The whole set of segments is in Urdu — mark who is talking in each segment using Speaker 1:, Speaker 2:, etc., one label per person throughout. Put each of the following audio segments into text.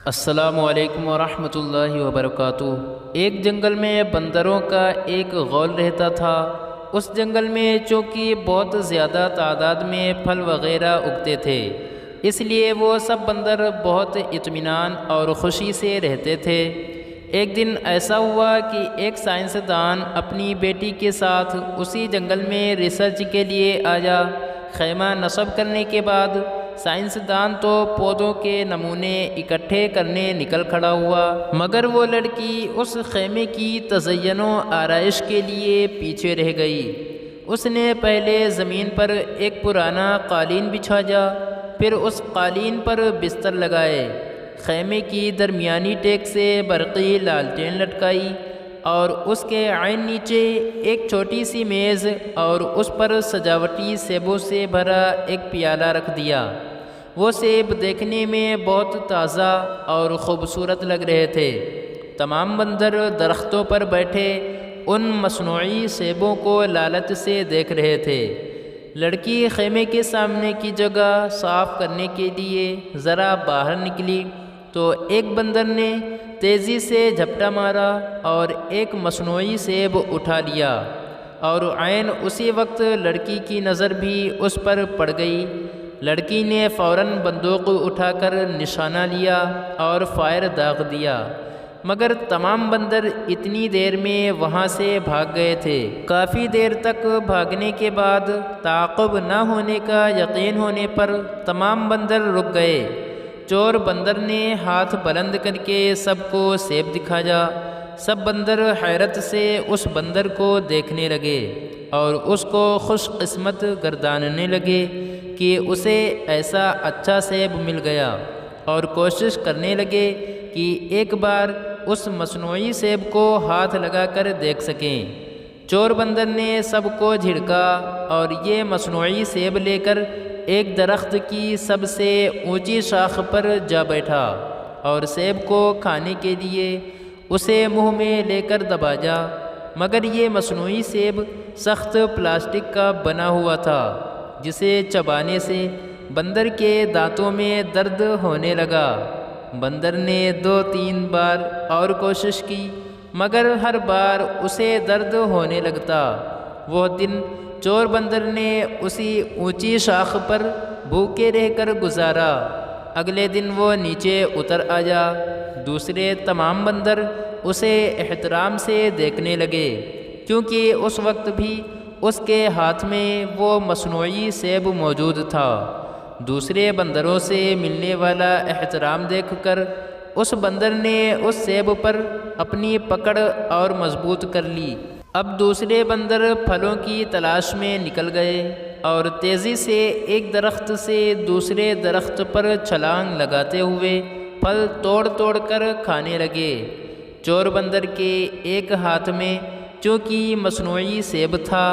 Speaker 1: السلام علیکم ورحمۃ اللہ وبرکاتہ۔ ایک جنگل میں بندروں کا ایک غول رہتا تھا۔ اس جنگل میں چونکہ بہت زیادہ تعداد میں پھل وغیرہ اگتے تھے، اس لیے وہ سب بندر بہت اطمینان اور خوشی سے رہتے تھے۔ ایک دن ایسا ہوا کہ ایک سائنسدان اپنی بیٹی کے ساتھ اسی جنگل میں ریسرچ کے لیے آیا۔ خیمہ نصب کرنے کے بعد سائنسدان تو پودوں کے نمونے اکٹھے کرنے نکل کھڑا ہوا، مگر وہ لڑکی اس خیمے کی تزئین و آرائش کے لیے پیچھے رہ گئی۔ اس نے پہلے زمین پر ایک پرانا قالین بچھایا، پھر اس قالین پر بستر لگائے، خیمے کی درمیانی ٹیک سے برقی لالٹین لٹکائی اور اس کے عین نیچے ایک چھوٹی سی میز اور اس پر سجاوٹی سیبوں سے بھرا ایک پیالہ رکھ دیا۔ وہ سیب دیکھنے میں بہت تازہ اور خوبصورت لگ رہے تھے۔ تمام بندر درختوں پر بیٹھے ان مصنوعی سیبوں کو لالچ سے دیکھ رہے تھے۔ لڑکی خیمے کے سامنے کی جگہ صاف کرنے کے لیے ذرا باہر نکلی تو ایک بندر نے تیزی سے جھپٹا مارا اور ایک مصنوعی سیب اٹھا لیا، اور عین اسی وقت لڑکی کی نظر بھی اس پر پڑ گئی۔ لڑکی نے فوراً بندوق اٹھا کر نشانہ لیا اور فائر داغ دیا، مگر تمام بندر اتنی دیر میں وہاں سے بھاگ گئے تھے۔ کافی دیر تک بھاگنے کے بعد تعاقب نہ ہونے کا یقین ہونے پر تمام بندر رک گئے۔ چور بندر نے ہاتھ بلند کر کے سب کو سیب دکھایا۔ سب بندر حیرت سے اس بندر کو دیکھنے لگے اور اس کو خوش قسمت گرداننے لگے کہ اسے ایسا اچھا سیب مل گیا، اور کوشش کرنے لگے کہ ایک بار اس مصنوعی سیب کو ہاتھ لگا کر دیکھ سکیں۔ چور بندر نے سب کو جھڑکا اور یہ مصنوعی سیب لے کر ایک درخت کی سب سے اونچی شاخ پر جا بیٹھا اور سیب کو کھانے کے لیے اسے منہ میں لے کر دبایا، مگر یہ مصنوعی سیب سخت پلاسٹک کا بنا ہوا تھا، جسے چبانے سے بندر کے دانتوں میں درد ہونے لگا۔ بندر نے 2-3 بار اور کوشش کی، مگر ہر بار اسے درد ہونے لگتا۔ وہ دن چور بندر نے اسی اونچی شاخ پر بھوکے رہ کر گزارا۔ اگلے دن وہ نیچے اتر آیا۔ دوسرے تمام بندر اسے احترام سے دیکھنے لگے، کیونکہ اس وقت بھی اس کے ہاتھ میں وہ مصنوعی سیب موجود تھا۔ دوسرے بندروں سے ملنے والا احترام دیکھ کر اس بندر نے اس سیب پر اپنی پکڑ اور مضبوط کر لی۔ اب دوسرے بندر پھلوں کی تلاش میں نکل گئے اور تیزی سے ایک درخت سے دوسرے درخت پر چھلانگ لگاتے ہوئے پھل توڑ توڑ کر کھانے لگے۔ چور بندر کے ایک ہاتھ میں چونکہ مصنوعی سیب تھا،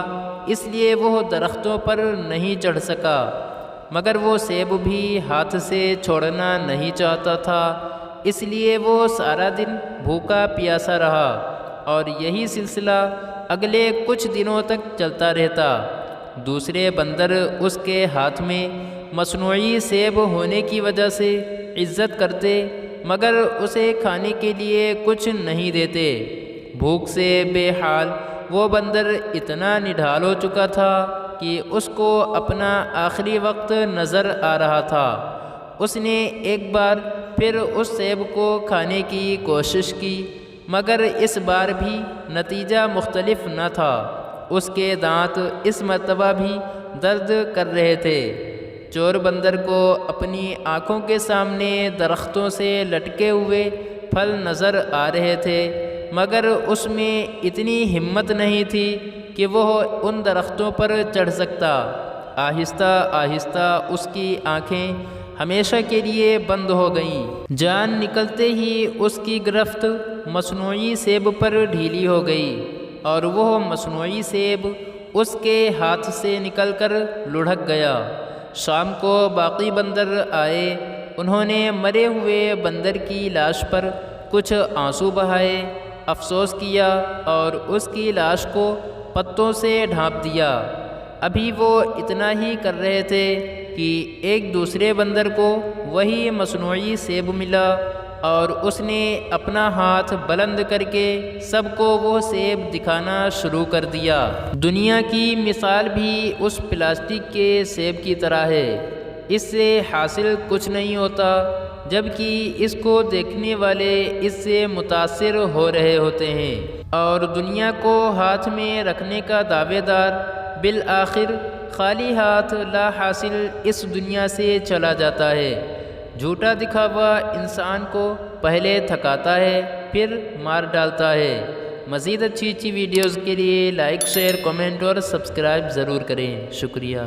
Speaker 1: اس لیے وہ درختوں پر نہیں چڑھ سکا، مگر وہ سیب بھی ہاتھ سے چھوڑنا نہیں چاہتا تھا، اس لیے وہ سارا دن بھوکا پیاسا رہا، اور یہی سلسلہ اگلے کچھ دنوں تک چلتا رہتا۔ دوسرے بندر اس کے ہاتھ میں مصنوعی سیب ہونے کی وجہ سے عزت کرتے، مگر اسے کھانے کے لیے کچھ نہیں دیتے۔ بھوک سے بے حال وہ بندر اتنا نڈھال ہو چکا تھا کہ اس کو اپنا آخری وقت نظر آ رہا تھا۔ اس نے ایک بار پھر اس سیب کو کھانے کی کوشش کی، مگر اس بار بھی نتیجہ مختلف نہ تھا۔ اس کے دانت اس مرتبہ بھی درد کر رہے تھے۔ چور بندر کو اپنی آنکھوں کے سامنے درختوں سے لٹکے ہوئے پھل نظر آ رہے تھے، مگر اس میں اتنی ہمت نہیں تھی کہ وہ ان درختوں پر چڑھ سکتا۔ آہستہ آہستہ اس کی آنکھیں ہمیشہ کے لیے بند ہو گئیں۔ جان نکلتے ہی اس کی گرفت مصنوعی سیب پر ڈھیلی ہو گئی، اور وہ مصنوعی سیب اس کے ہاتھ سے نکل کر لڑھک گیا۔ شام کو باقی بندر آئے۔ انہوں نے مرے ہوئے بندر کی لاش پر کچھ آنسو بہائے، افسوس کیا اور اس کی لاش کو پتوں سے ڈھانپ دیا۔ ابھی وہ اتنا ہی کر رہے تھے کہ ایک دوسرے بندر کو وہی مصنوعی سیب ملا اور اس نے اپنا ہاتھ بلند کر کے سب کو وہ سیب دکھانا شروع کر دیا۔ دنیا کی مثال بھی اس پلاسٹک کے سیب کی طرح ہے، اس سے حاصل کچھ نہیں ہوتا، جبکہ اس کو دیکھنے والے اس سے متاثر ہو رہے ہوتے ہیں، اور دنیا کو ہاتھ میں رکھنے کا دعوے دار بالآخر خالی ہاتھ لا حاصل اس دنیا سے چلا جاتا ہے۔ جھوٹا دکھاوا انسان کو پہلے تھکاتا ہے، پھر مار ڈالتا ہے۔ مزید اچھی ویڈیوز کے لیے لائک، شیئر، کمنٹ اور سبسکرائب ضرور کریں۔ شکریہ۔